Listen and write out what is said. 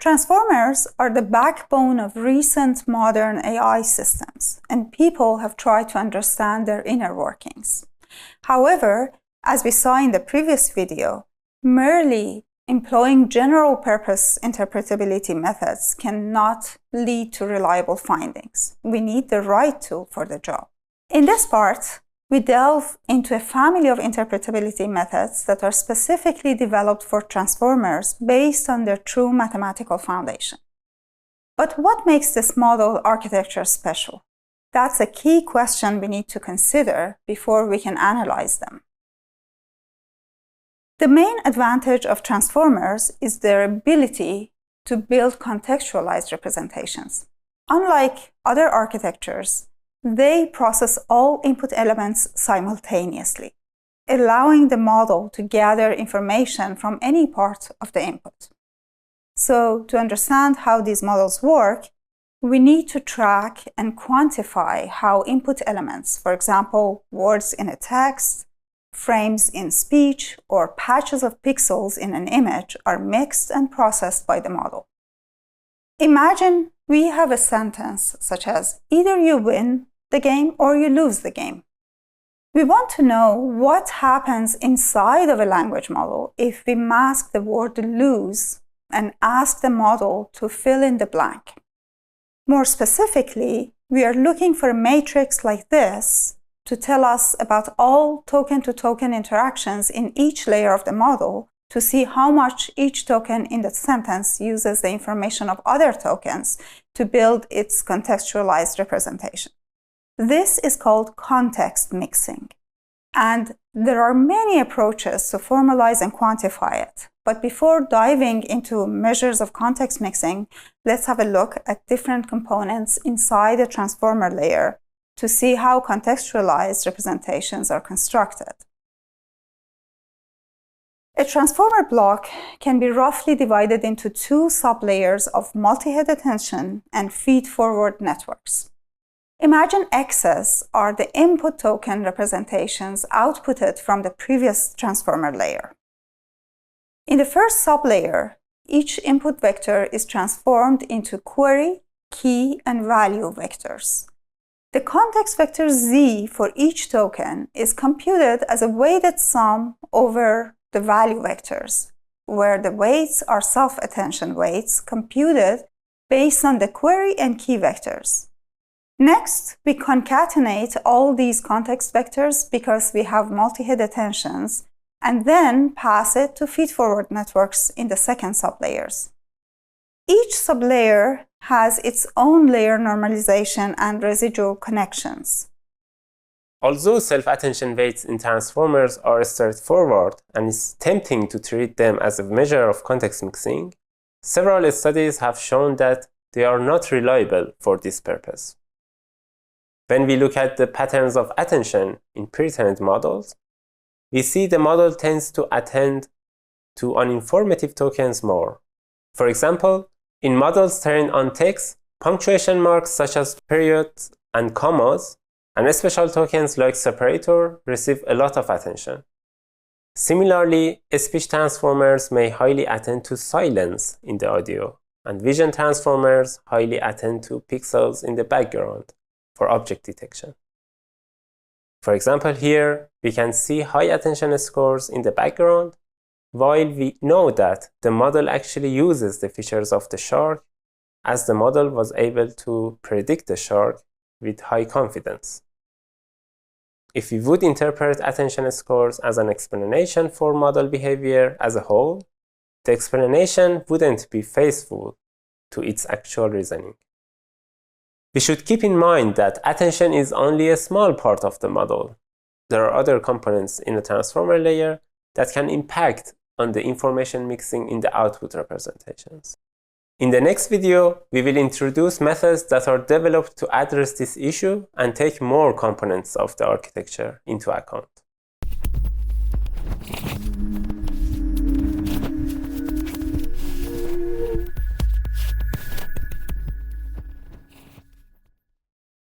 Transformers are the backbone of recent modern AI systems, and people have tried to understand their inner workings. However, as we saw in the previous video, merely employing general-purpose interpretability methods cannot lead to reliable findings. We need the right tool for the job. In this part, we delve into a family of interpretability methods that are specifically developed for transformers based on their true mathematical foundation. But what makes this model architecture special? That's a key question we need to consider before we can analyze them. The main advantage of transformers is their ability to build contextualized representations. Unlike other architectures, they process all input elements simultaneously, allowing the model to gather information from any part of the input. So, to understand how these models work, we need to track and quantify how input elements, for example, words in a text, frames in speech, or patches of pixels in an image, are mixed and processed by the model. Imagine we have a sentence such as, either you win the game or you lose the game. We want to know what happens inside of a language model if we mask the word lose and ask the model to fill in the blank. More specifically, we are looking for a matrix like this to tell us about all token-to-token interactions in each layer of the model to see how much each token in the sentence uses the information of other tokens to build its contextualized representation. This is called context mixing, and there are many approaches to formalize and quantify it. But before diving into measures of context mixing, let's have a look at different components inside a transformer layer to see how contextualized representations are constructed. A transformer block can be roughly divided into two sublayers of multi-head attention and feed-forward networks. Imagine X's are the input token representations outputted from the previous transformer layer. In the first sublayer, each input vector is transformed into query, key, and value vectors. The context vector Z for each token is computed as a weighted sum over the value vectors, where the weights are self-attention weights computed based on the query and key vectors. Next, we concatenate all these context vectors because we have multi-head attentions, and then pass it to feed-forward networks in the second sublayers. Each sublayer has its own layer normalization and residual connections. Although self-attention weights in transformers are straightforward and it's tempting to treat them as a measure of context mixing, several studies have shown that they are not reliable for this purpose. When we look at the patterns of attention in pre-trained models, we see the model tends to attend to uninformative tokens more. For example, in models trained on text, punctuation marks such as periods and commas and special tokens like separator receive a lot of attention. Similarly, speech transformers may highly attend to silence in the audio, and vision transformers highly attend to pixels in the background for object detection. For example, here we can see high attention scores in the background, while we know that the model actually uses the features of the shark, as the model was able to predict the shark with high confidence. If we would interpret attention scores as an explanation for model behavior as a whole, the explanation wouldn't be faithful to its actual reasoning. We should keep in mind that attention is only a small part of the model. There are other components in the transformer layer that can impact on the information mixing in the output representations. In the next video, we will introduce methods that are developed to address this issue and take more components of the architecture into account.